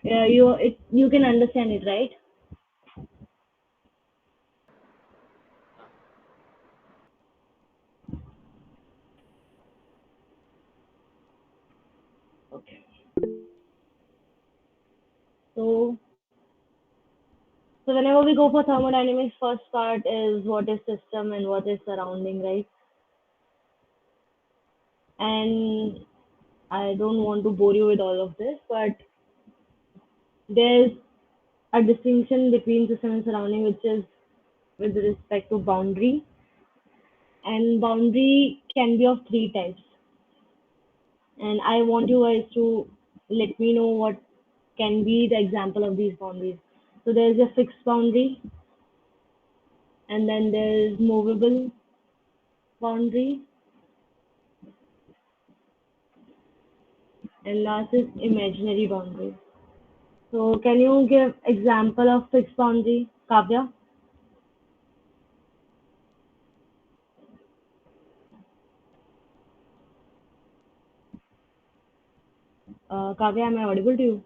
you can understand it, right? Okay. So so whenever we go for thermodynamics, first part is what is system and what is surrounding, right? And I don't want to bore you with all of this, but there's a distinction between system and surrounding, which is with respect to boundary. And boundary can be of three types. And I want you guys to let me know what can be the example of these boundaries. So there's a fixed boundary, and then there's movable boundary, and last is imaginary boundary. So can you give example of fixed boundary, Kavya? Kavya, am I audible to you?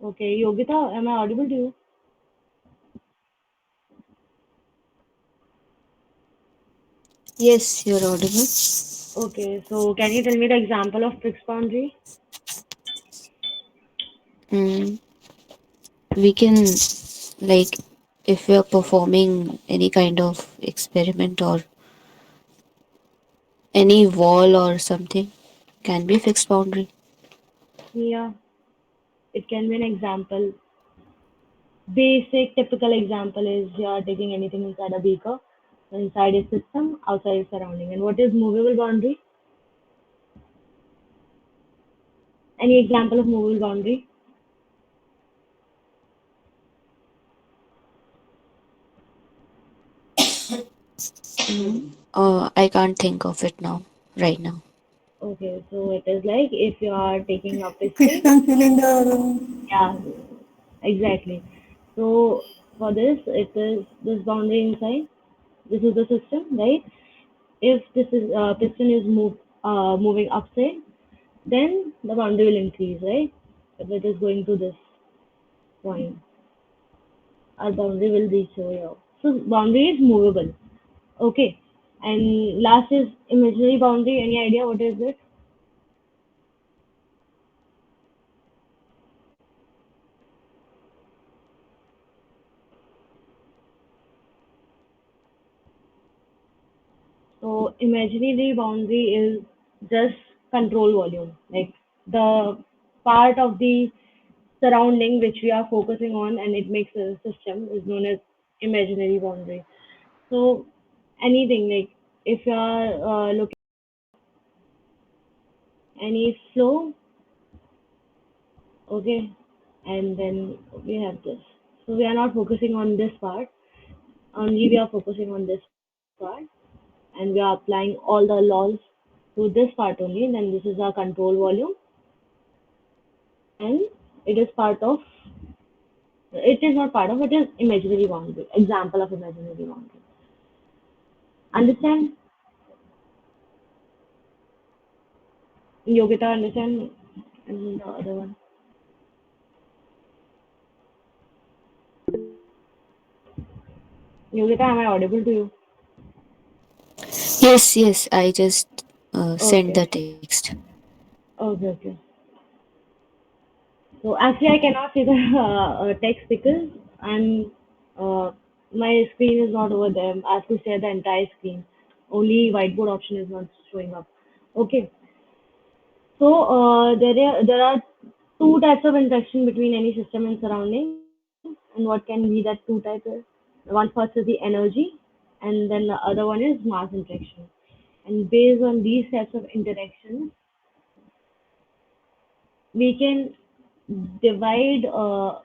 Okay, Yogita, am I audible to you? Yes, you're audible. Okay, so can you tell me the example of fixed boundary? Mm, we can, like, if we are performing any kind of experiment or any wall or something, can be fixed boundary. Yeah, it can be an example. Basic typical example is you are taking anything inside a beaker. So inside is system, outside is surrounding. And what is movable boundary? Any example of movable boundary? I can't think of it now, right now. Okay, so it is like if you are taking a piston. Piston cylinder. Yeah, exactly. So for this, it is this boundary inside. This is the system, right? If this is piston is moving upside, then the boundary will increase, right? If it is going to this point, our boundary will reach over here. So boundary is movable. Okay. And last is imaginary boundary. Any idea what is it? So imaginary boundary is just control volume, like the part of the surrounding which we are focusing on and it makes a system is known as imaginary boundary. So anything like if you are looking any flow, okay, and then we have this. So we are not focusing on this part, only we are focusing on this part, and we are applying all the laws to this part only. Then this is our control volume, and it is part of. It is not part of. It is imaginary boundary. Example of imaginary boundary. Understand? Yogita, understand? And the other one. Yogita, am I audible to you? Yes, yes, I just sent the Okay. text. Okay. Okay. So actually, I cannot see the text because I'm my screen is not over there. I have to share the entire screen. Only whiteboard option is not showing up. Okay. So there are two types of interaction between any system and surrounding, and what can be that two types? Is one first is the energy, and then the other one is mass interaction. And based on these types of interactions, we can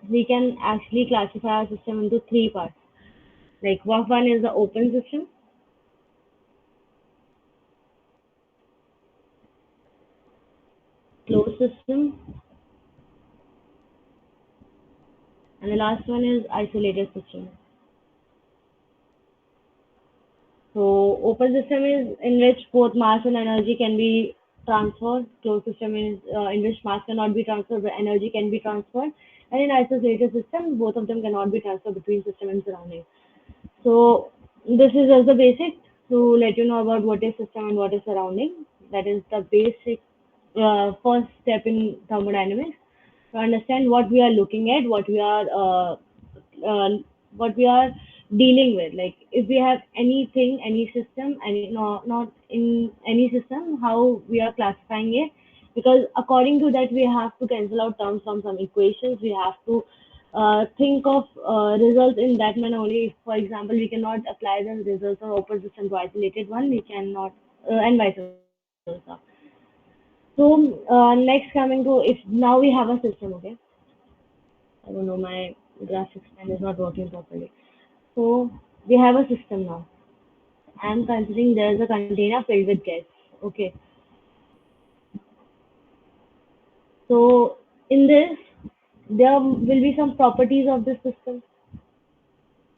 we can actually classify our system into three parts. Like one is the open system, closed system, system, and the last one is isolated system. So open system is in which both mass and energy can be transferred. Closed system is in which mass cannot be transferred, but energy can be transferred. And in isolated system, both of them cannot be transferred between system and surrounding. So this is just the basic to let you know about what is system and what is surrounding. That is the basic first step in thermodynamics to understand what we are looking at, uh, what we are dealing with. Like if we have anything, any system, any no, not in any system, how we are classifying it. Because according to that, we have to cancel out terms from some equations. We have to think of results in that manner only. If, for example, we cannot apply the results of open system to isolated one, we cannot, and vice versa. So next coming to if now we have a system, okay? I don't know, my graphics pen is not working properly. So we have a system now. I'm considering there's a container filled with gas. Okay. So in this, there will be some properties of the system,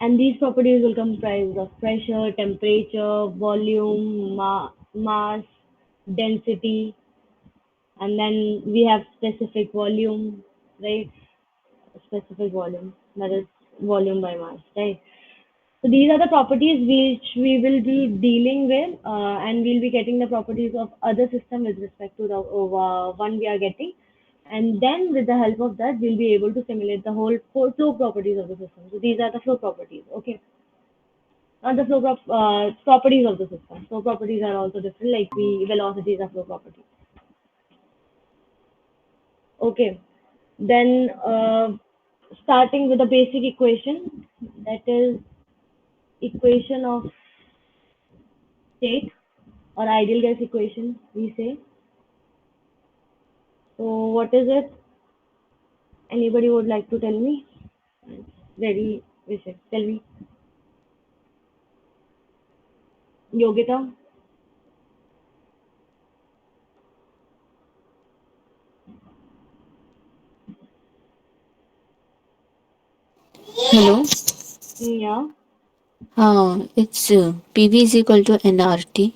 and these properties will comprise of pressure, temperature, volume, mass, density, and then we have specific volume, right? Specific volume, that is volume by mass, right? So these are the properties which we will be dealing with, and we'll be getting the properties of other system with respect to the one we are getting. And then with the help of that, we'll be able to simulate the whole flow properties of the system. So these are the flow properties, okay? Not the properties of the system. Flow properties are also different, like the velocities are flow properties. Okay. Then starting with the basic equation, that is equation of state or ideal gas equation, we say. So what is it? Anybody would like to tell me? Very basic. Tell me. Yogita? Hello. Yeah. It's PV is equal to nRT.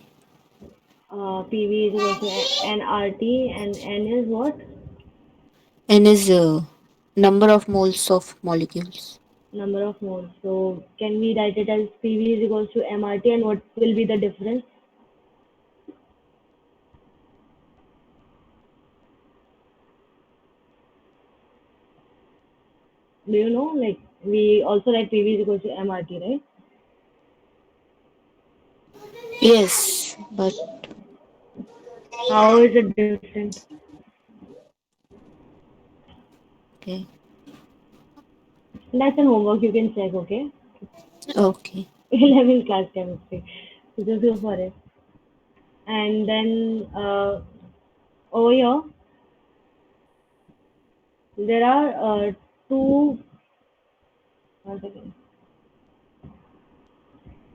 PV is equal to nRT and N is what? N is number of moles of molecules. Number of moles. So can we write it as PV is equals to MRT, and what will be the difference? Do you know? Like we also write PV is equals to MRT, right? Yes, but How is it different? okay. That's an homework you can check, okay? Okay. 11th class chemistry. So just go for it. And then over here, there are two. One second.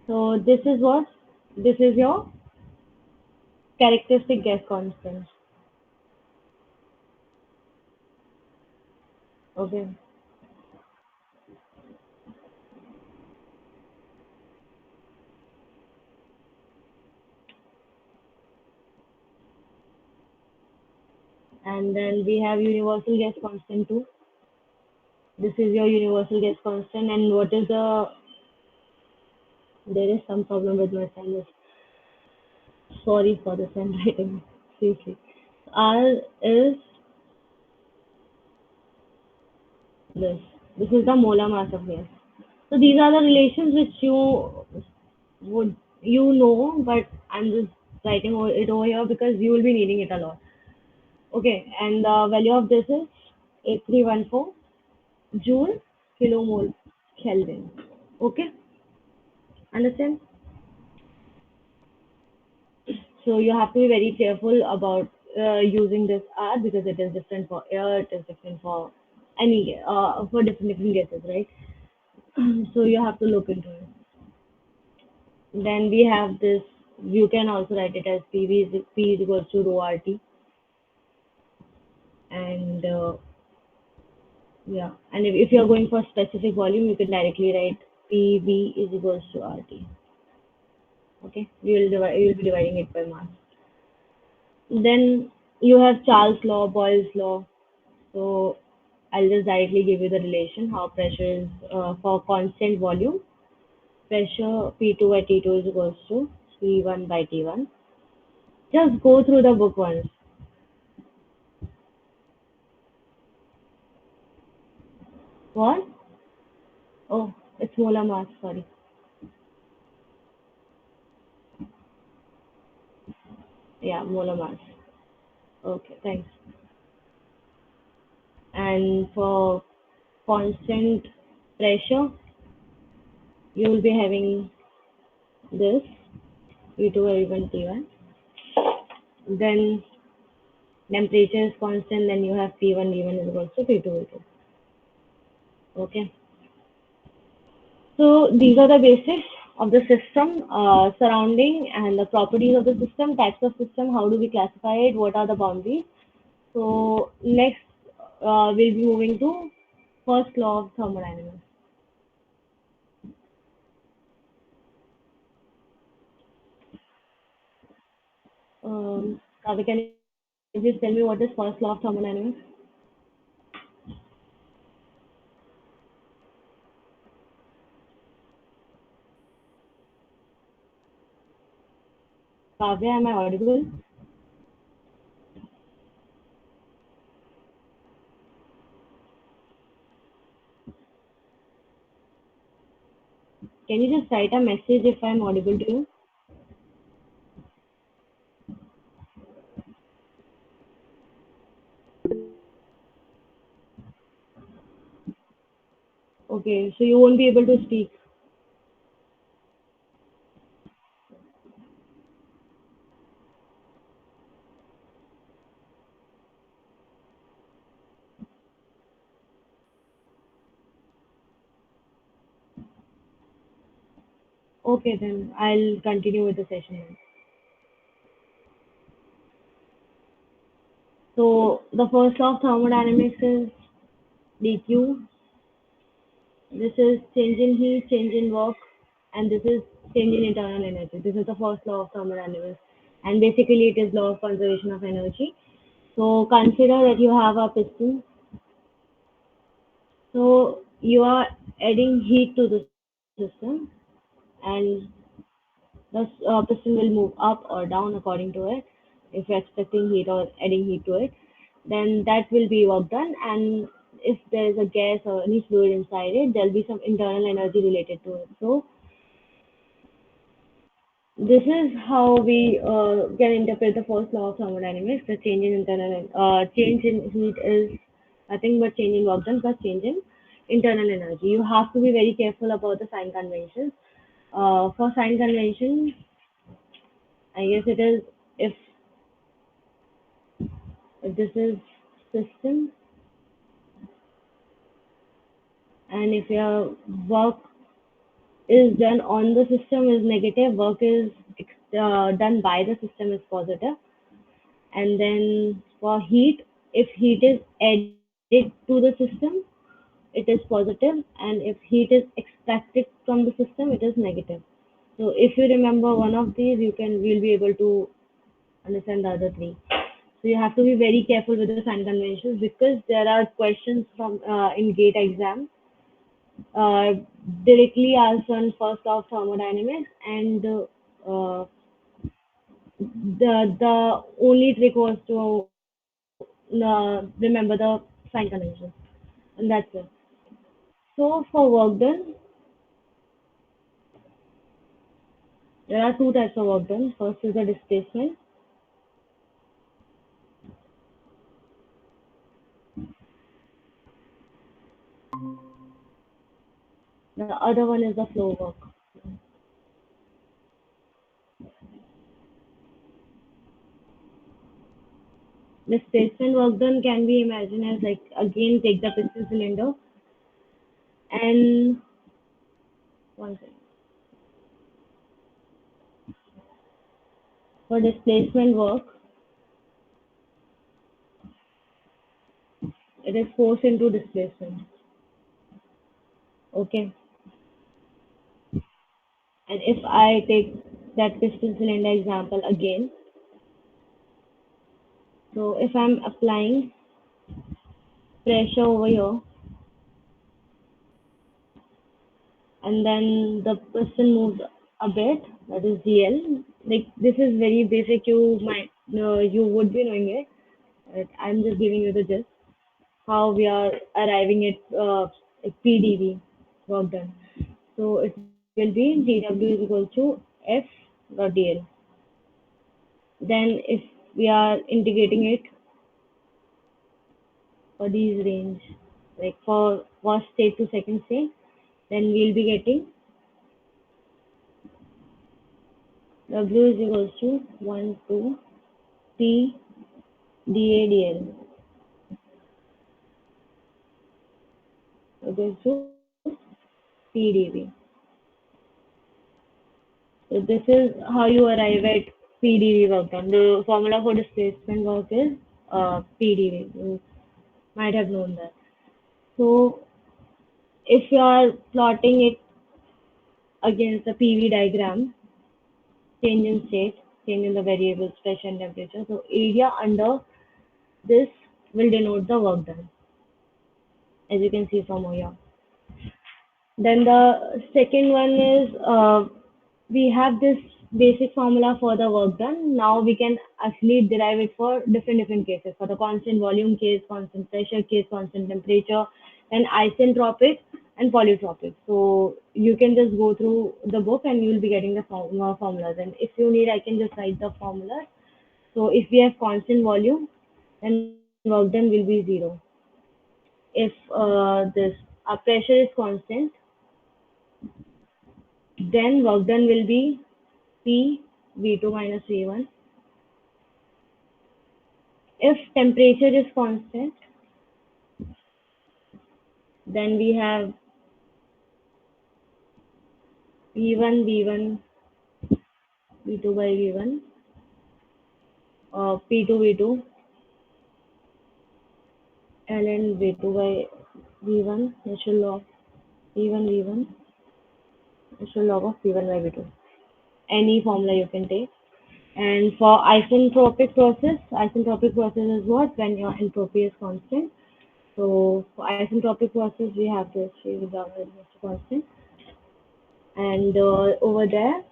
So this is what? This is your characteristic gas constant. Okay. And then we have universal gas constant too. This is your universal gas constant. And what is the? There is some problem with my pen. Sorry for this handwriting. Seriously. R is this. This is the molar mass of gas. So these are the relations which would but I'm just writing it over here because you will be needing it a lot. Okay, and the value of this is 8314 joule kilomole Kelvin. Okay, understand? So you have to be very careful about using this R because it is different for air, it is different for for different gases, right? So you have to look into it. Then we have this. You can also write it as P is equals to rho RT. And yeah, and if you're going for specific volume, you can directly write PV is equals to RT. Okay, you'll be dividing it by mass. Then you have Charles' law, Boyle's law. So I'll just directly give you the relation how pressure is for constant volume. Pressure P2 by T2 is equals to P1 by T1. Just go through the book once. What? Oh, it's molar mass. Sorry. Yeah, molar mass. Okay, thanks. And for constant pressure, you will be having this P2 or even T1. Then temperature is constant, then you have P1, V1 is equals to P2, V2. Okay. So these are the basics of the system, surrounding and the properties of the system, types of system, how do we classify it, what are the boundaries. So next, we'll be moving to first law of thermodynamics. Kavya, can you just tell me what is first law of thermodynamics? Kavya, am I audible? Can you just write a message if I'm audible to you? Okay, so you won't be able to speak. Okay, then I'll continue with the session then. So the first law of thermodynamics is dq. This is change in heat, change in work, and this is change in internal energy. This is the first law of thermodynamics, and basically it is law of conservation of energy. So consider that you have a piston. So you are adding heat to the system, and the piston will move up or down according to it. If you're expecting heat or adding heat to it, then that will be work done. And if there is a gas or any fluid inside it, there'll be some internal energy related to it. So this is how we can interpret the first law of thermodynamics. The change in heat is nothing but change in work done plus change in internal energy. You have to be very careful about the sign conventions. For sign convention, I guess it is if this is system and if your work is done on the system is negative, work is done by the system is positive. And then for heat, if heat is added to the system, it is positive, and if heat is extracted from the system, it is negative. So if you remember one of these, we'll be able to understand the other three. So you have to be very careful with the sign conventions because there are questions from in GATE exam uh, directly asked on first law of thermodynamics, and the only trick was to remember the sign conventions, and that's it. So for work done, there are two types of work done. First is the displacement. The other one is the flow work. Displacement work done can be imagined as like again take the piston cylinder and one second. For displacement work, it is force into displacement. Okay. And if I take that piston cylinder example again, so if I'm applying pressure over here and then the piston moves a bit, that is GL. Like this is very basic. You would be knowing it. But I'm just giving you the gist how we are arriving at like PdV work done. So it will be dW is equal to F dot dL. Then if we are integrating it for these range, like for first state to second state, then we'll be getting W is equals to 1 to P dA dL equals to PdV. So this is how you arrive at PdV work done. The formula for displacement work is PdV. You might have known that. So if you are plotting it against the PV diagram, change in state, change in the variables, pressure and temperature. So area under this will denote the work done, as you can see from over here. Then the second one is we have this basic formula for the work done. Now we can actually derive it for different cases. For the constant volume case, constant pressure case, constant temperature, and isentropic and polytropic. So you can just go through the book and you will be getting the formulas. And if you need, I can just write the formulas. So if we have constant volume, then work done will be 0. If this pressure is constant, then work done will be P V2 minus V1. If temperature is constant, then we have V1 V1 V2 by V1, P2 V2 ln V2 by V1 natural log V1 V1 natural log of V1 by V2. Any formula you can take. And for isentropic process is what? When your entropy is constant. So for isentropic process, we have this without constant. And over there,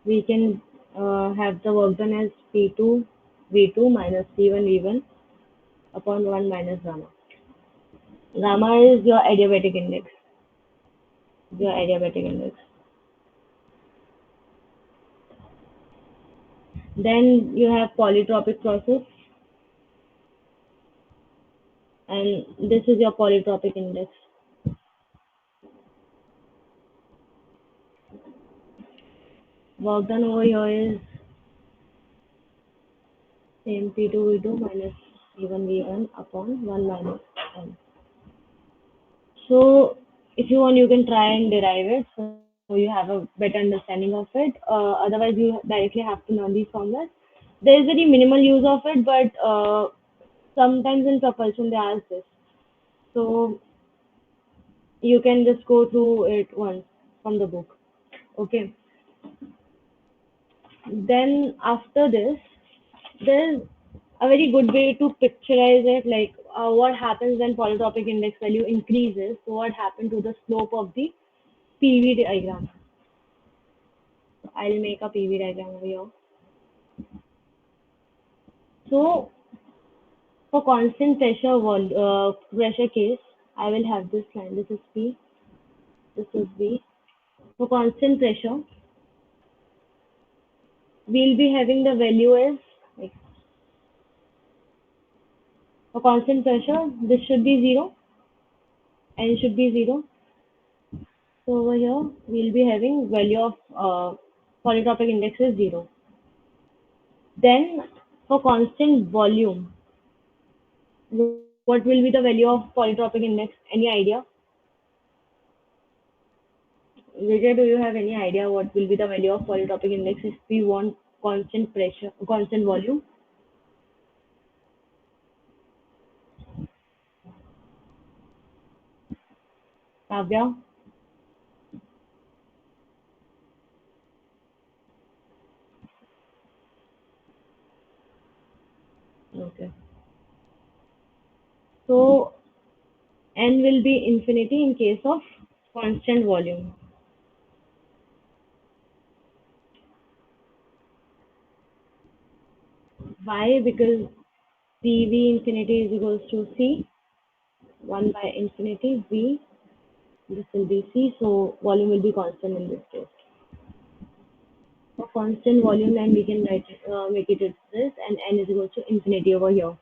we can have the work done as P2 V2 minus P1 V1 upon 1 minus gamma. Gamma is your adiabatic index. Your adiabatic index. Then you have polytropic process, and this is your polytropic index. Work done over here is same P2 V2 minus P1 V1 upon 1 minus M. So if you want, you can try and derive it so you have a better understanding of it. Otherwise, you directly have to learn these formulas. There is very minimal use of it, but sometimes in propulsion they ask this. So you can just go through it once from the book. Okay. Then after this, there's a very good way to picturize it, like what happens when polytropic index value increases. So what happened to the slope of the PV diagram? So I'll make a PV diagram over here. So for constant pressure case, I will have this line. This is P. This is V. For constant pressure, we'll be having the value as like for constant pressure, this should be 0 and it should be 0. So over here, we'll be having value of polytropic index is 0. Then for constant volume, what will be the value of polytropic index? Any idea? Vijay, do you have any idea what will be the value of polytropic index if we want constant pressure, constant volume? Kavya? Okay. So n will be infinity in case of constant volume. Why? Because PV infinity is equals to C, 1 by infinity V. This will be C, so volume will be constant in this case. For constant volume, and we can write it, make it this, and n is equals to infinity over here.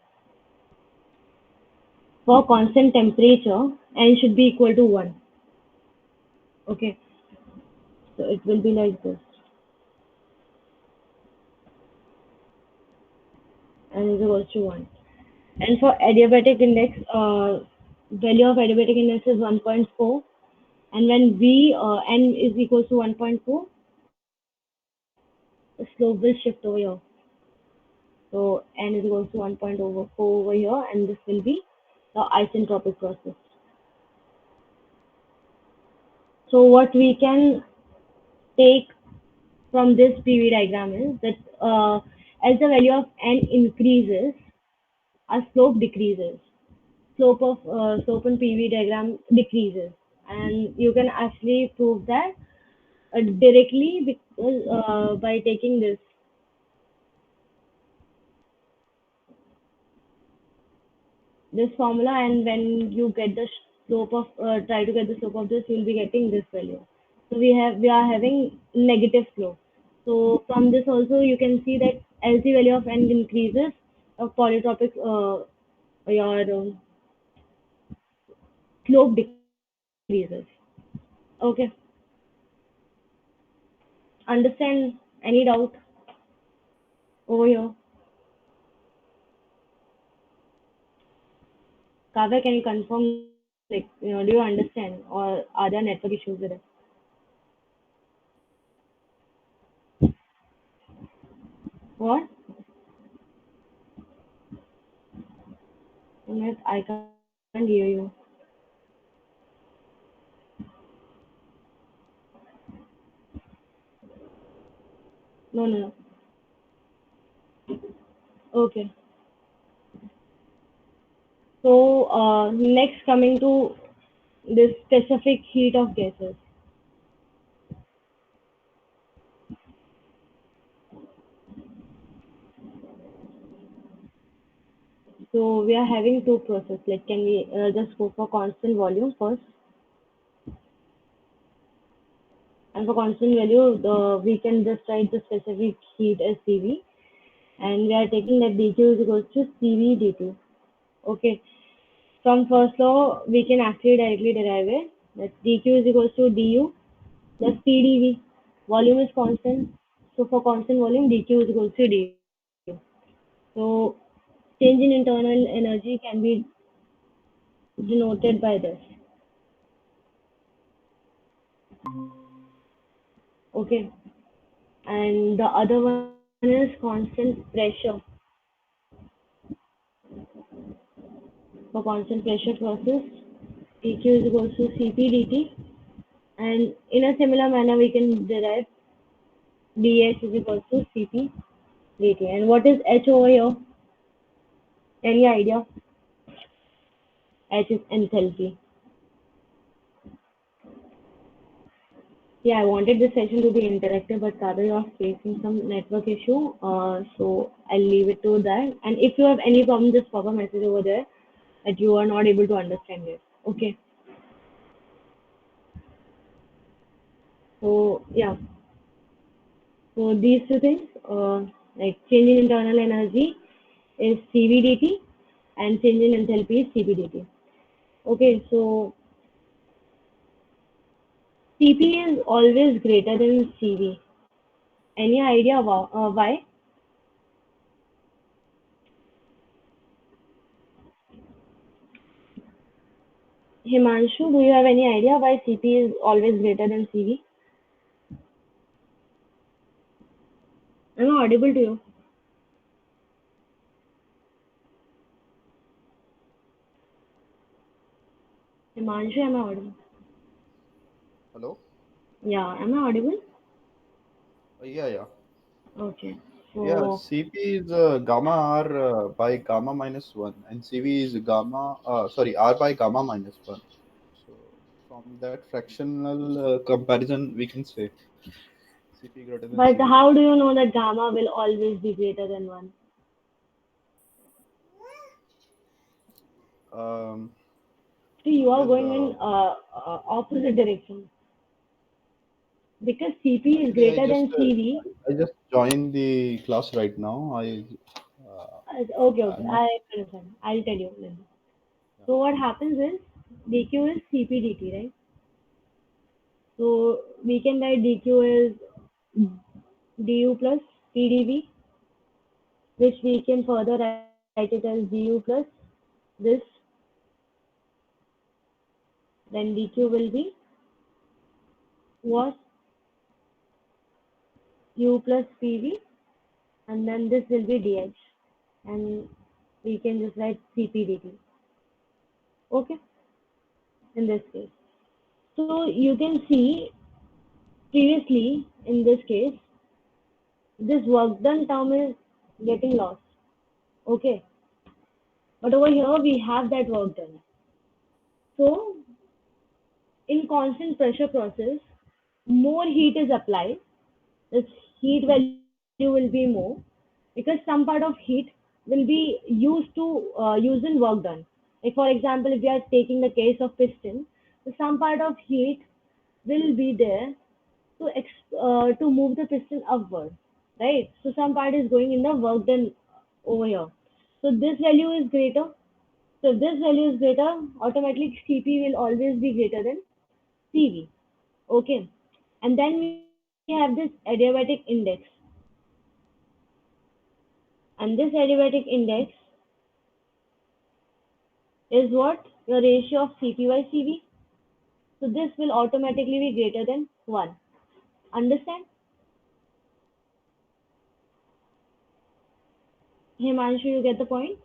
For constant temperature, n should be equal to 1. Okay, so it will be like this. N is equals to 1. And for adiabatic index, value of adiabatic index is 1.4. And when V n is equals to 1.4, the slope will shift over here. So n is equals to 1.4 over here, and this will be the isentropic process. So what we can take from this PV diagram is that as the value of n increases, our slope decreases. Slope in PV diagram decreases, and you can actually prove that directly because by taking this formula, and when you get the slope of try to get the slope of this, you'll be getting this value. So we are having negative slope. So from this also you can see that as the value of n increases, polytropic your slope decreases. Okay, understand any doubt over here? Kavya, can you confirm, like, do you understand, or are there network issues with it? What? Sumit, I can't hear you. No, no, no. Okay. So, next coming to this specific heat of gases. So, we are having two processes. Like, can we just go for constant volume first? And for constant value, we can just write the specific heat as CV. And we are taking that dQ is equals to CV dt. Okay. From first law, we can actually directly derive it. That dQ is equals to du plus PdV. Volume is constant. So for constant volume, dQ is equals to du. So change in internal energy can be denoted by this. Okay. And the other one is constant pressure. For constant pressure process, dQ is equals to Cp dt. And in a similar manner, we can derive dH is equals to Cp dt. And what is H over here? Any idea? H is enthalpy. Yeah, I wanted this session to be interactive, but Kader, you are facing some network issue, so I'll leave it to that. And if you have any problem, just pop a message over there that you are not able to understand it. Okay. So yeah, so these two things, like change in internal energy is CVDT, and change in enthalpy is CPDT. Okay, so CP is always greater than CV. Any idea why? Himanshu, do you have any idea why CP is always greater than CV? Am I audible to you? Himanshu, am I audible? Hello? Yeah, am I audible? Yeah, yeah. Okay. Yeah, So, Cp is gamma R by gamma minus 1, and Cv is R by gamma minus 1. So, from that fractional comparison, we can say Cp greater than but Cv. how do you know that gamma will always be greater than 1? Um, See, you are well, going in opposite direction. Because Cp is actually, greater than Cv. I just joined the class right now. Okay, okay, I'm not. I understand. I'll tell you. Then. Yeah, So what happens is dq is Cp dt, right? So we can write dq is du plus pdv, which we can further write it as du plus this, then dq will be what, u plus pv, and then this will be dh, and we can just write cp dt. Okay, in this case. So you can see previously in this case, this work done term is getting lost. Okay, but over here we have that work done. So in constant pressure process, more heat is applied. This heat value will be more because some part of heat will be used to use in work done. Like for example, if we are taking the case of piston, so some part of heat will be there to move the piston upward, right? So some part is going in the work done over here. So this value is greater. So if this value is greater, automatically Cp will always be greater than Cv. Okay. And then we have this adiabatic index. And this adiabatic index is what? Your ratio of Cp by Cv. So this will automatically be greater than 1. Understand? Himanshu, you get the point?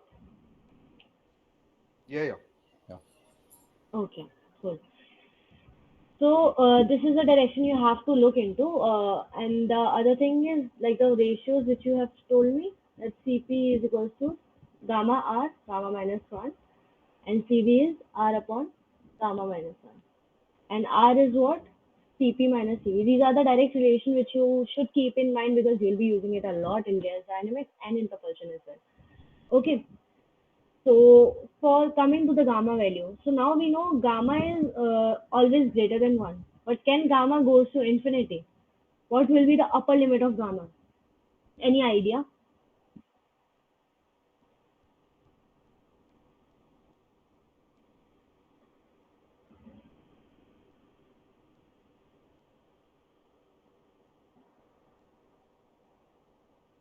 yeah, yeah, yeah. Okay, cool. So this is the direction you have to look into. And the other thing is like the ratios which you have told me that Cp is equals to gamma r, gamma minus 1, and Cv is r upon gamma minus 1. And r is what? Cp minus Cv. These are the direct relation which you should keep in mind because you'll be using it a lot in gas dynamics and in propulsion as well. Okay, so for coming to the gamma value, so now we know gamma is always greater than 1. But can gamma goes to infinity? What will be the upper limit of gamma? Any idea?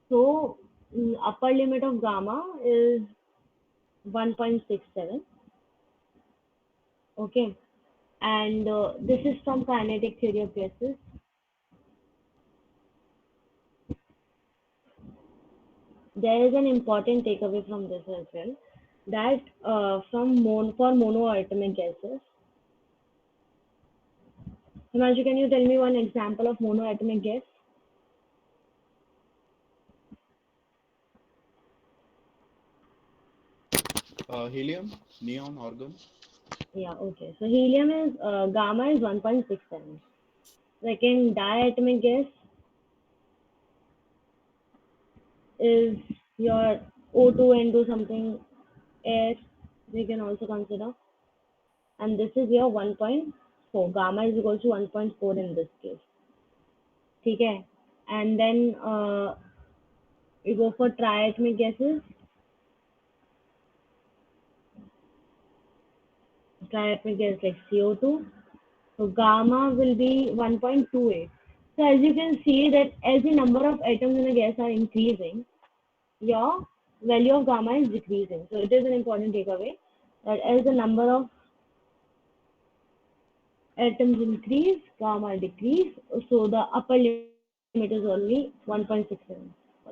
So upper limit of gamma is 1.67. Okay, and this is from kinetic theory of gases. There is an important takeaway from this as well, that for monoatomic gases. Himanshu, can you tell me one example of monoatomic gas? Helium, neon, argon. Yeah, okay. So helium is gamma is 1.67. Second diatomic gas is your O2 N2 something air, we can also consider, and this is your 1.4. Gamma is equal to 1.4 in this case. Okay, and then we go for triatomic gases. Triatomic gas like CO2. So gamma will be 1.28. So as you can see that as the number of atoms in a gas are increasing, your value of gamma is decreasing. So it is an important takeaway that as the number of atoms increase, gamma decrease. So the upper limit is only 1.67.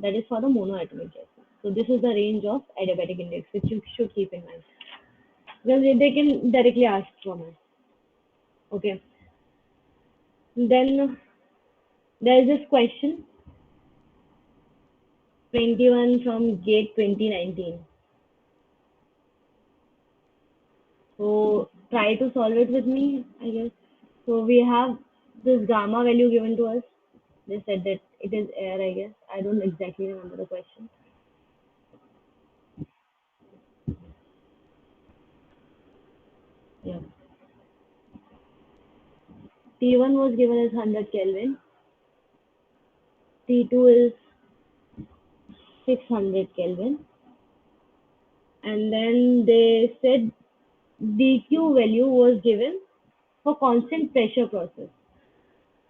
That is for the monoatomic gases. So this is the range of adiabatic index, which you should keep in mind. Because they can directly ask from us. Okay. Then there is this question 21 from GATE 2019. So try to solve it with me, I guess. So we have this gamma value given to us. They said that it is air, I guess. I don't exactly remember the question. Yeah. T1 was given as 100 Kelvin. T2 is 600 Kelvin. And then they said dq value was given for constant pressure process.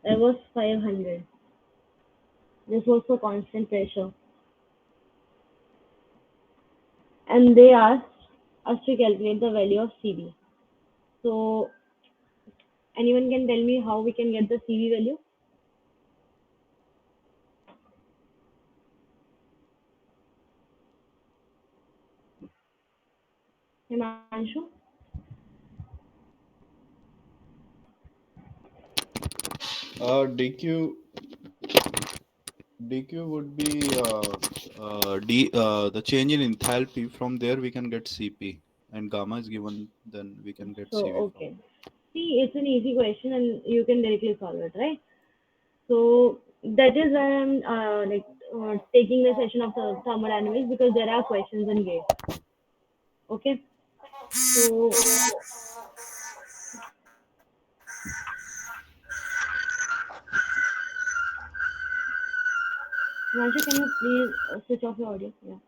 That was 500. This was for constant pressure. And they asked us to calculate the value of CV. So anyone can tell me how we can get the CV value? Himanshu? DQ DQ would be the change in enthalpy. From there we can get CP, and gamma is given. Then we can get So, CV from. okay. See, it's an easy question and you can directly solve it, right? So that is why I'm taking the session of the thermodynamics because there are questions in GATE. Okay. So Himanshu, can you please switch off your audio? Yeah.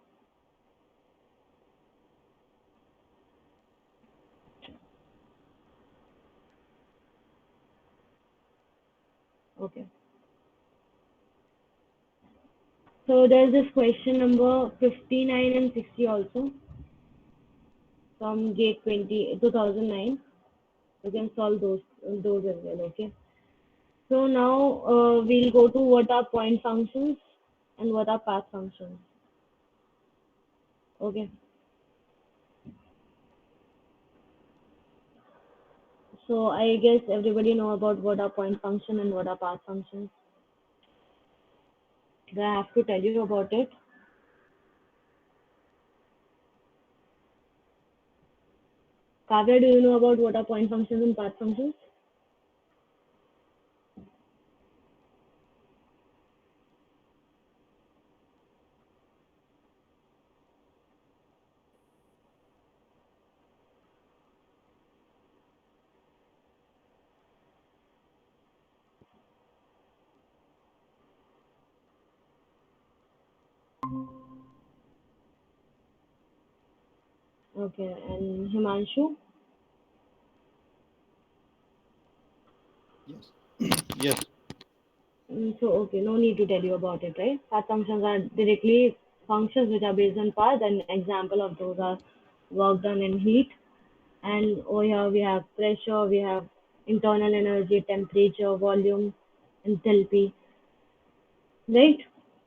Okay. So there's this question number 59 and 60 also from GATE 2009. You can solve those as well. Okay. So now we'll go to what are point functions and what are path functions. Okay. So I guess everybody know about what are point function and what are path functions. Do I have to tell you about it? Kavya, do you know about what are point functions and path functions? Okay, and Himanshu? Yes. Yes. So, okay, no need to tell you about it, right? Path functions are directly functions which are based on path, and example of those are work done and heat. And over here we have pressure, we have internal energy, temperature, volume, enthalpy, right?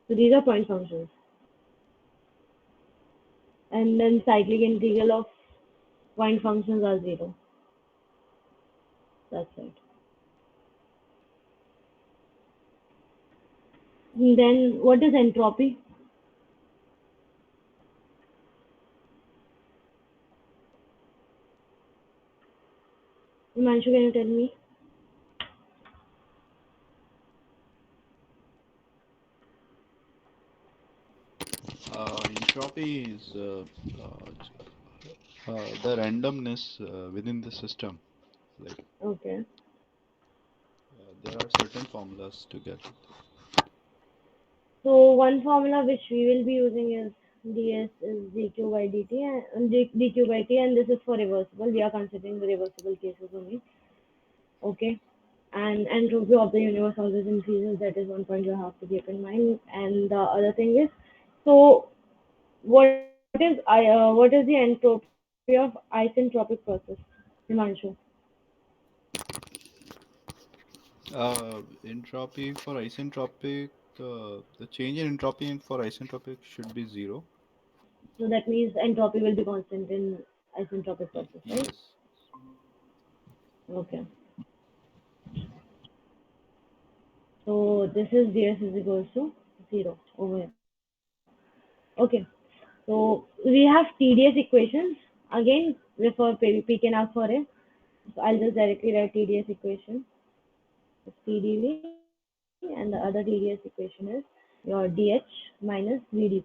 So these are point functions. And then cyclic integral of point functions are zero. That's it. And then what is entropy? Himanshu, can you tell me? Entropy is the randomness within the system. Like Okay. there are certain formulas to get it. So one formula which we will be using is ds is dq by dt and dq by t, and this is for reversible. We are considering the reversible cases only. Okay. And entropy of the universe always increases. That is one point you have to keep in mind. And the other thing is, so what is the entropy of isentropic process, Himanshu? Entropy for isentropic, the change in entropy for isentropic should be zero. So that means entropy will be constant in isentropic process, right? Yes. Okay. So this is ds is equals to 0 over here. Okay. So we have TDS equations. Again, refer P can ask for it. So I'll just directly write TDS equation. It's TdV and the other TDS equation is your dH minus VdP.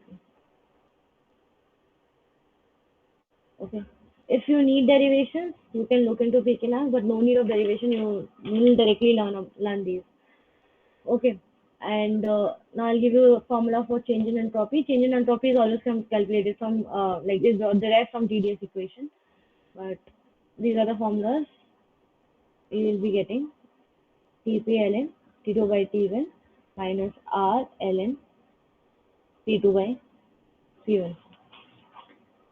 Okay. If you need derivations, you can look into Pkinac, but no need of derivation. You will directly learn these. Okay. And now I'll give you a formula for change in entropy. Change in entropy is always calculated from like is derived from TDS equation. But these are the formulas you will be getting. Tp ln T2 by T1 minus R ln T2 by T1.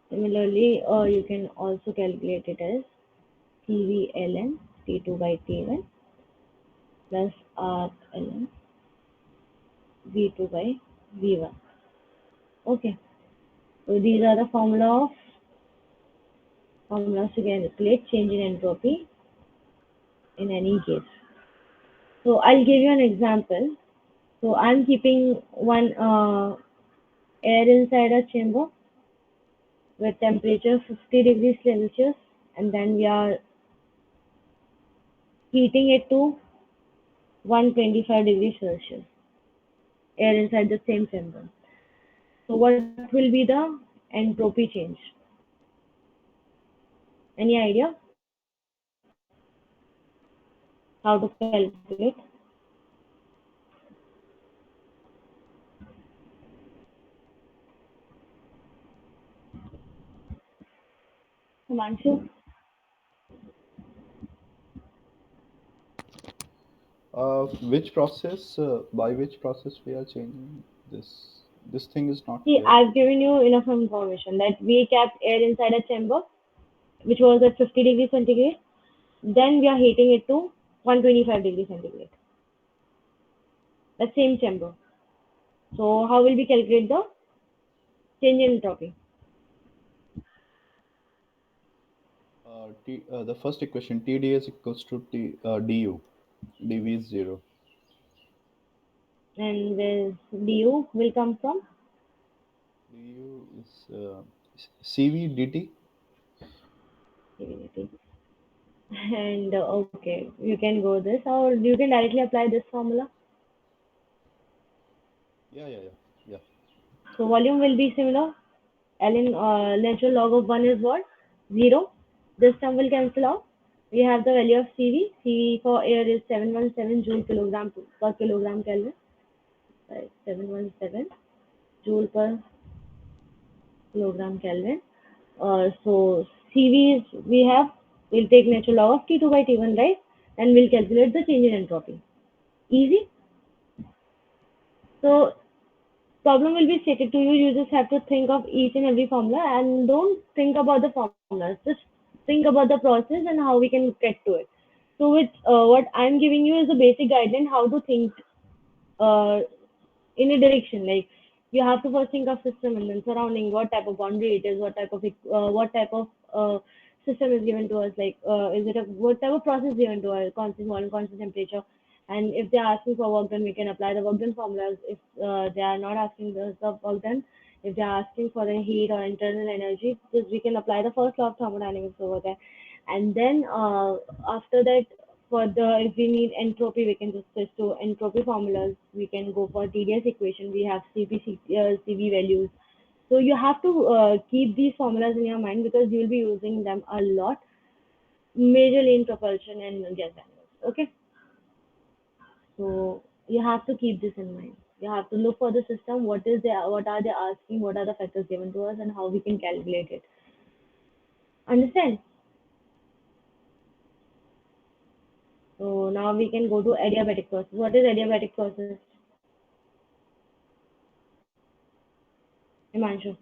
Similarly, you can also calculate it as Cv ln T2 by T1 plus R ln V2 by V1. Okay, so these are the formulas to calculate change in entropy in any case. So I'll give you an example. So I'm keeping one air inside a chamber with temperature 50 degrees Celsius, and then we are heating it to 125 degrees Celsius, air inside the same chamber. So what will be the entropy change? Any idea how to calculate? Himanshu? Which process, by which process we are changing this? This thing is not See, clear. I've given you enough information that we kept air inside a chamber which was at 50 degrees centigrade. Then we are heating it to 125 degrees centigrade. The same chamber. So how will we calculate the change in entropy? The first equation TdS equals to du. dv is 0. And this du will come from du is cv dt. divinity. And okay, you can go this or you can directly apply this formula. Yeah. So volume will be similar. Ln natural log of 1 is what? 0. This term will cancel out. We have the value of Cv. Cv for air is 717 joule kilogram per kilogram Kelvin. Right, 717 joule per kilogram Kelvin. So Cv is we have, we'll take natural log of T2 by T1, right? And we'll calculate the change in entropy. Easy. So problem will be stated to you. You just have to think of each and every formula and don't think about the formulas. Just think about the process and how we can get to it. So with what I'm giving you is a basic guideline how to think uh, in a direction. Like you have to first think of system and then surrounding, what type of boundary it is, what type of system is given to us. Like is it a what type of process given to us, constant volume, constant temperature. And if they are asking for work done, we can apply the work done formulas. If they are not asking the work done, if they are asking for the heat or internal energy, just we can apply the first law of thermodynamics over there. And then after that, for the if we need entropy, we can just switch to entropy formulas. We can go for TDS equation. We have CV values. So you have to keep these formulas in your mind because you will be using them a lot, majorly in propulsion and gas engines. Okay, so you have to keep this in mind. You have to look for the system. What are they asking? What are the factors given to us, and how we can calculate it. Understand? So now we can go to adiabatic process. What is adiabatic process? Himanshu.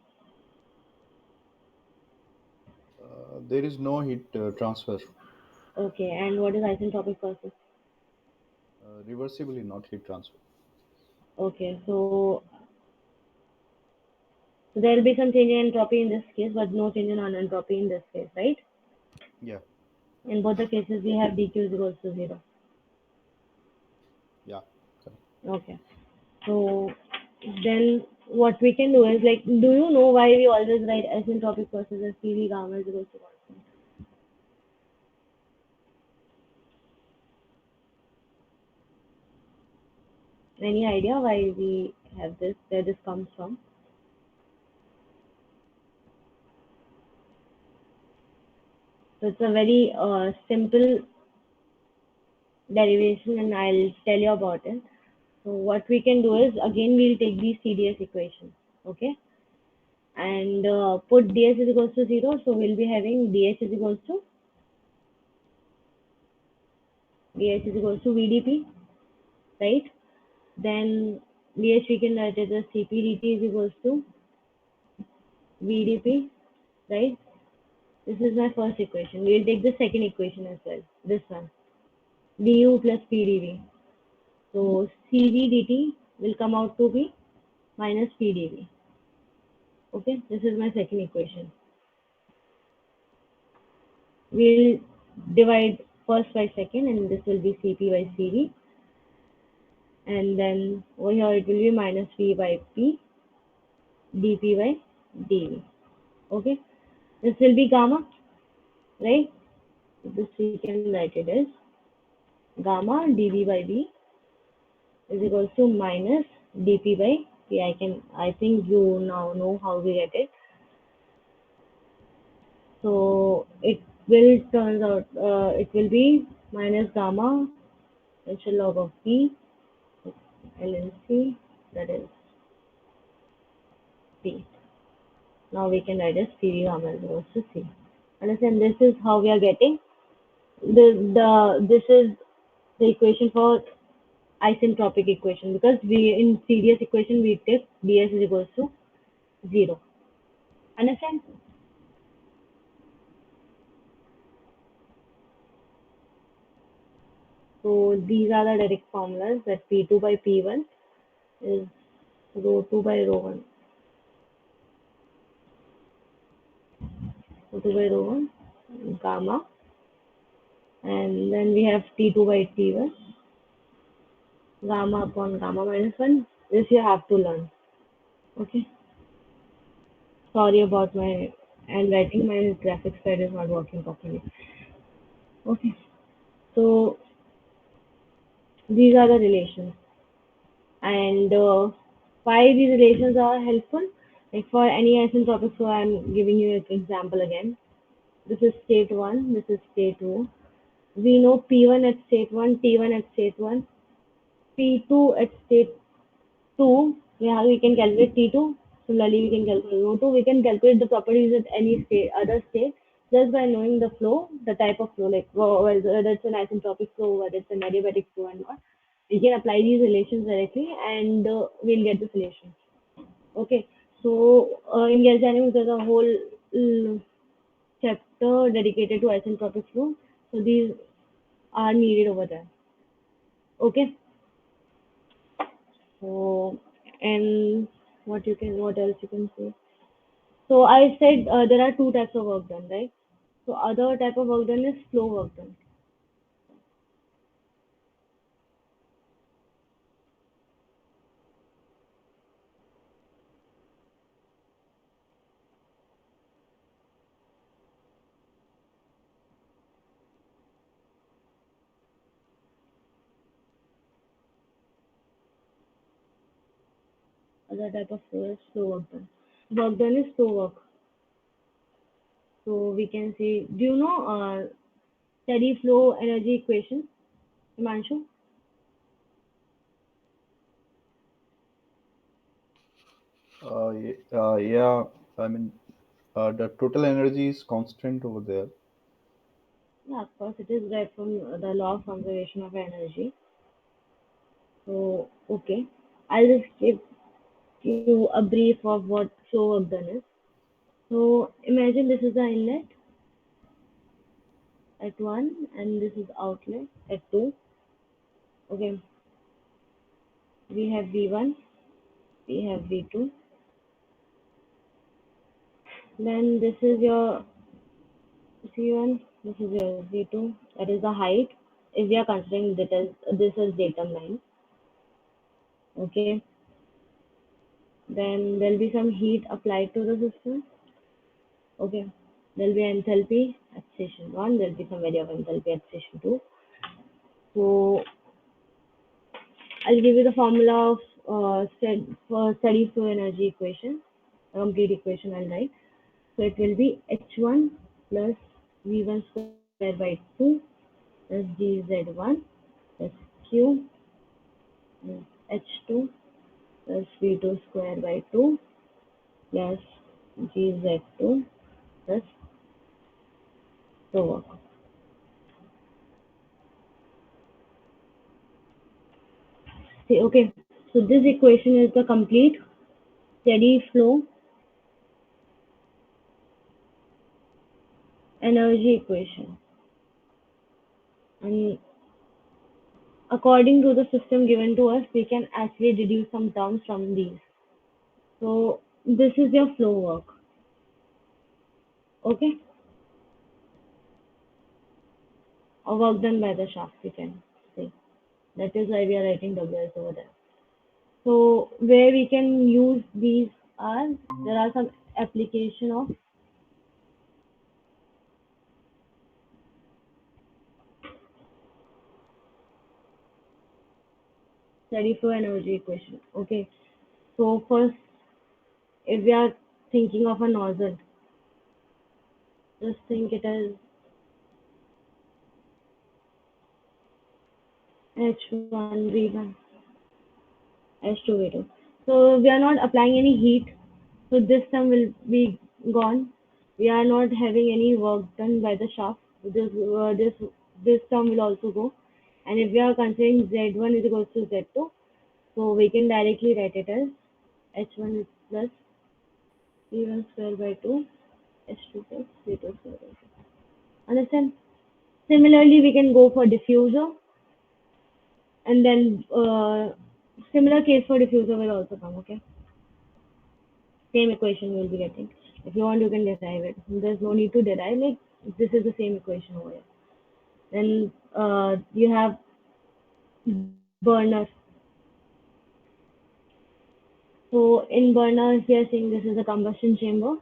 There is no heat transfer. Okay, and what is isentropic process? Reversibly not heat transfer. Okay, so there will be some change in entropy in this case, but no change in entropy in this case, right? Yeah, In both the cases, we have dq is equals to 0. yeah, correct. Okay. So then what we can do is like, do you know why we always write asymptotic processes CV gamma is equals to constant? Any idea why we have this, where this comes from? So it's a very simple derivation and I'll tell you about it. So what we can do is again we'll take these CDS equations, okay? And put ds is equals to 0, so we'll be having dh is equals to VDP, right? Then dh we can write it as Cp dt is equals to VDP, right? This is my first equation. We'll take the second equation as well, this one, du plus pdv. So Cv dt will come out to be minus pdv. Okay, this is my second equation. We'll divide first by second, and this will be Cp by Cv. And then over here it will be minus V by P, dP by dV. Okay, this will be gamma, right? This we can write it as gamma dV by V is equals to minus dP by P. I think you now know how we get it. So it will turns out it will be minus gamma initial log of P ln C, that is P. Now we can write as PV gamma is equals to C. Understand? This is how we are getting this is the equation for isentropic equation, because we in series equation we take ds is equals to 0. Understand? So these are the direct formulas, that P2 by P1 is rho 2 by rho 1. Rho 2 by rho 1 gamma, and then we have T2 by T1 gamma upon gamma minus 1. This you have to learn. Okay. Sorry about my handwriting. My graphics pad is not working properly. Okay. So these are the relations, and why these relations are helpful. Like for any isentropic, so I'm giving you an example again. This is state 1, this is state 2. We know P1 at state 1, T1 at state 1, P2 at state 2. We can calculate T2. Similarly, we can calculate rho 2. We can calculate the properties at any state, other state, just by knowing the flow, the type of flow, like whether it's an isentropic flow, whether it's an adiabatic flow or not. We can apply these relations directly, and we'll get the solution. Okay. So in gas dynamics, there's a whole chapter dedicated to isentropic flow. So these are needed over there. Okay. So and what else you can say? So I said there are two types of work done, right? So other type of work done is flow work done. Other type of flow is flow work done. Work done is flow work. So we can say, do you know steady flow energy equation, Himanshu? Yeah, I mean, the total energy is constant over there. Yeah, of course, it is derived from the law of conservation of energy. So, okay. I'll just give you a brief of what flow work done is. So, imagine this is the inlet at 1 and this is outlet at 2. Okay, we have V1, we have V2. Then this is your C1, this is your V2. That is the height. If we are considering this as datum line. Okay. Then there'll be some heat applied to the system. Okay. There'll be enthalpy at station 1. There'll be some value of enthalpy at station 2. So I'll give you the formula of for steady flow energy equation, a complete equation I'll write. So it will be H1 plus V1 square by 2 plus GZ1 plus Q plus H2 plus V2 square by 2 plus GZ2 plus flow work. See, okay, so this equation is the complete steady flow energy equation. And according to the system given to us, we can actually deduce some terms from these. So this is your flow work. Okay, or work done by the shaft, we can say. That is why we are writing WS over there. So where we can use these are, there are some application of steady flow energy equation. Okay, so first, if we are thinking of a nozzle, just think it as H1 V1 H2 V2. So we are not applying any heat, so this term will be gone. We are not having any work done by the shaft. This term will also go. And if we are considering Z1 is equals to Z2, so we can directly write it as H1 is plus V1 square by 2 H2 plus V2 square by 2. Understand? Similarly, we can go for diffuser, and then similar case for diffuser will also come. Okay, same equation you will be getting. If you want, you can derive it. There's no need to derive. Like this is the same equation over here. Then you have burner. So in burner, if you are saying this is a combustion chamber,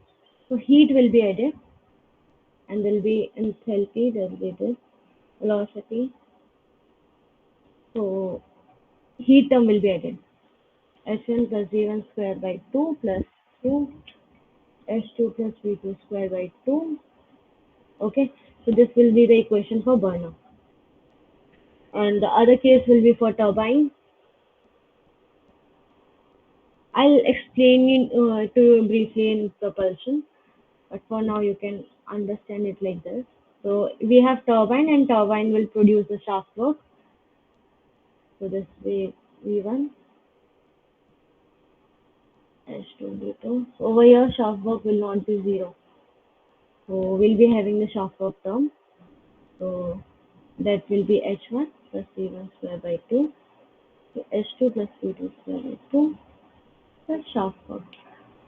so heat will be added, and there will be enthalpy. There will be this velocity. So heat term will be added. H1 plus V1 square by 2 plus Q H2 plus V2 square by 2. Okay, so this will be the equation for burner. And the other case will be for turbine. I'll explain to you briefly in propulsion, but for now you can understand it like this. So we have turbine, and turbine will produce the shaft work. So this way V1 H2 V2. So over here shaft work will not be zero. So we'll be having the shaft work term. So that will be H1 plus V1 square by 2. So H2 plus V2 square by 2 plus shaft work.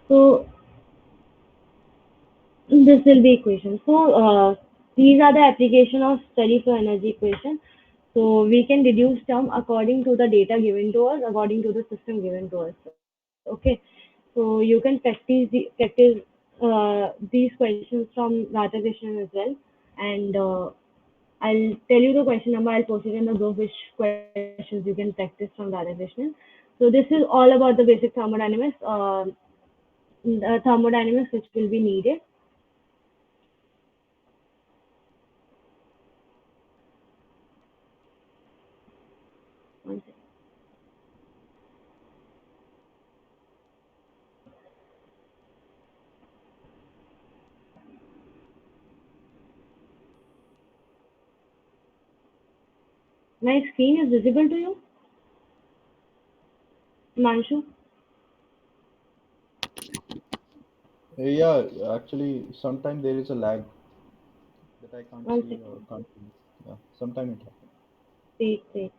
So this will be equation. So these are the application of steady flow energy equation. So we can deduce term according to the data given to us, according to the system given to us. Okay. So you can practice these questions from Radhakrishnan as well. And I'll tell you the question number. I'll post it in the group which questions you can practice from Radhakrishnan. So this is all about the basic thermodynamics, the thermodynamics which will be needed. One second. My screen is visible to you, Manshu? Yeah, actually, sometimes there is a lag that I can't One see or second. can't see. Yeah, sometimes it happens. Wait, wait.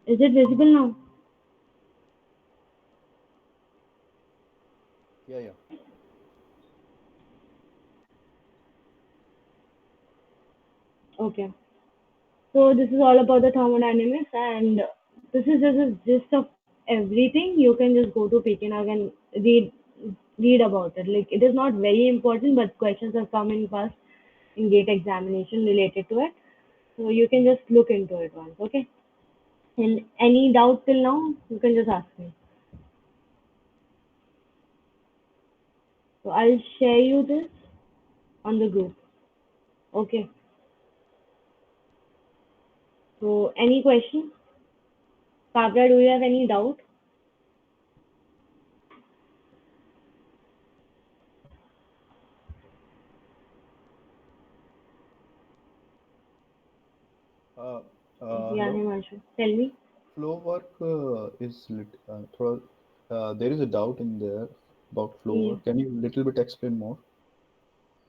Is it visible now? Okay. So this is all about the thermodynamics, and this is just a gist of everything. You can just go to Pekinag and read about it. Like, it is not very important, but questions have come in past in GATE examination related to it. So you can just look into it once, okay? And any doubt till now, you can just ask me. So I'll share you this on the group. Okay. So any question? Kavya, do you have any doubt? Uh, Yeah, Hello. Himanshu. Tell me. Flow work there is a doubt in there about flow Yeah. work. Can you little bit explain more?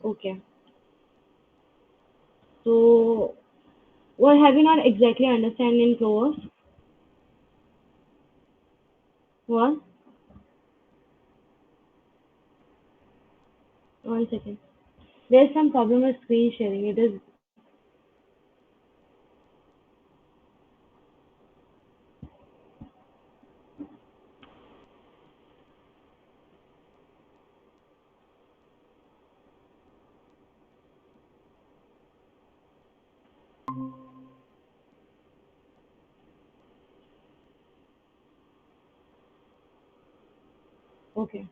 Okay. So what have you not exactly understand in Clovers? What? One second. There's some problem with screen sharing. It is okay.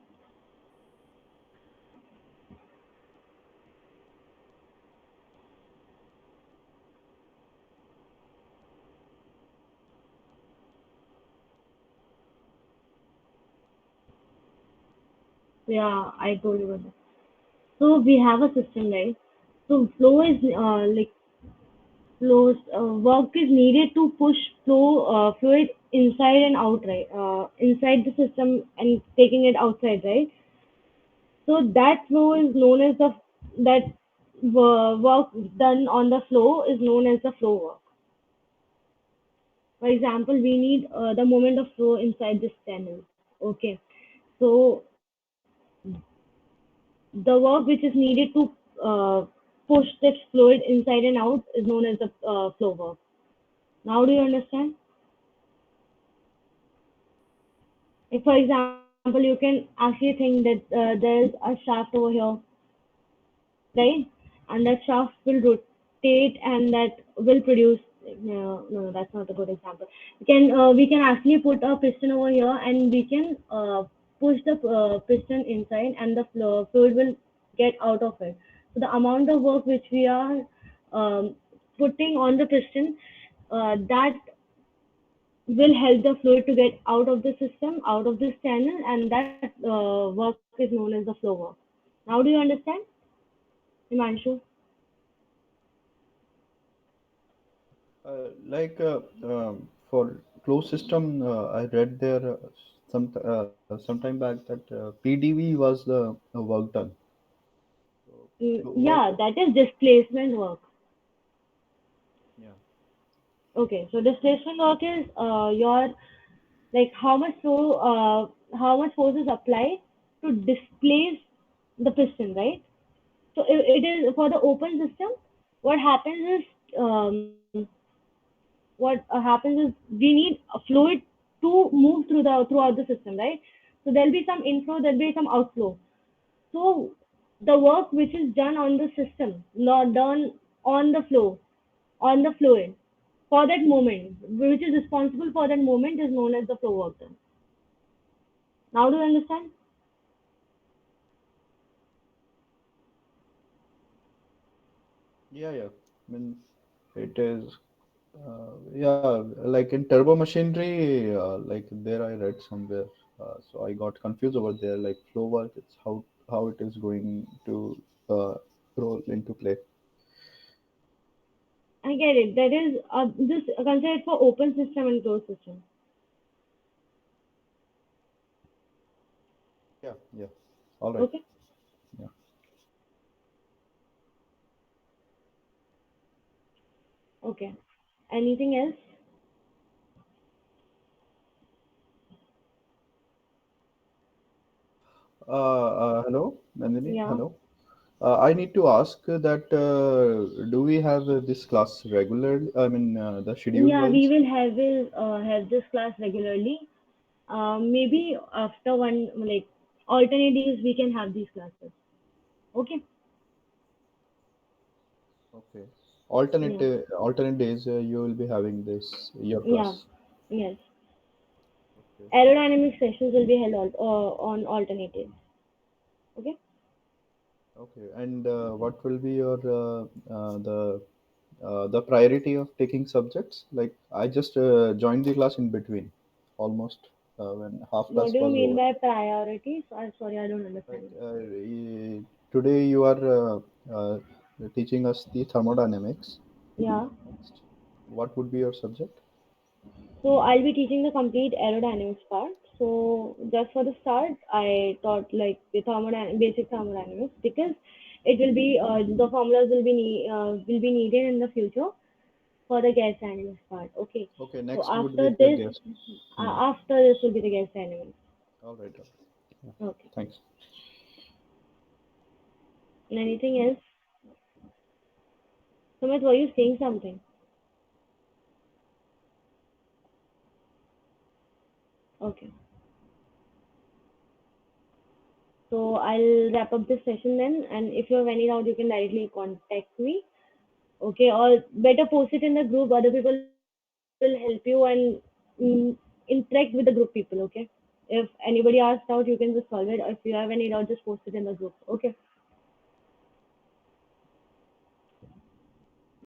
Yeah, I told you about that. So we have a system, right? So flow is like flows work is needed to push fluid inside and out, right? Inside the system and taking it outside, right? So that flow is known as that work done on the flow is known as the flow work. For example, we need the moment of flow inside this channel. Okay, so the work which is needed to push this fluid inside and out is known as the flow work. Now, do you understand? Like, for example, you can actually think that there's a shaft over here, right? And that shaft will rotate and that will produce. No, that's not a good example. We can actually put a piston over here and we can push the piston inside and the fluid will get out of it. So the amount of work which we are um, putting on the piston, that will help the fluid to get out of the system, out of this channel, and that work is known as the flow work. Now, do you understand, Himanshu? For closed system, I read there sometime back that PDV was the work done. So flow work. Yeah, that is displacement work. Yeah. Okay, so displacement work is your like how much force is applied to displace the piston, right? So it is for the open system. What happens is we need a fluid to move throughout the system, right? So there'll be some inflow, there'll be some outflow. So the work which is done on the system, not done on the flow, on the fluid, for that moment, which is responsible for that moment, is known as the flow work done. Now do you understand? Yeah, yeah. I mean, it is. Yeah, like in turbo machinery, like there I read somewhere. So I got confused over there. Like flow work, it's how it is going to uh, roll into play. I get it. That is just consider it for open system and closed system. Yeah, yeah. All right. Okay. Yeah. Okay. Anything else? Hello, Nandini. Yeah. Hello. I need to ask that do we have this class regularly? I mean, the schedule Yeah, we wise? will have this class regularly. Maybe after one, like alternate days, we can have these classes. Okay. Okay. Yeah. Alternate days you will be having this your Yeah. class. Yes. Okay. Aerodynamic sessions will be held on alternate days. Okay. Okay. And what will be your the priority of taking subjects? Like I just joined the class in between, almost when half What class do you was mean over. by priorities? I'm sorry, I don't Like understand. today you are teaching us the thermodynamics. Yeah. Next, what would be your subject? So I'll be teaching the complete aerodynamics part. So just for the start, I taught like the basic thermodynamics because it will be the formulas will be needed in the future for the gas dynamics part. Okay. Okay, So next would be after the this, guest. Hmm. after this will be the gas dynamics. All right. All right. Yeah. Okay. Thanks. And anything else? Sumit, were you saying something? Okay. So I'll wrap up this session then, and if you have any doubt, you can directly contact me. Okay, or better post it in the group. Other people will help you and interact with the group people. Okay. If anybody asks out, you can just solve it. If you have any doubt, just post it in the group. Okay.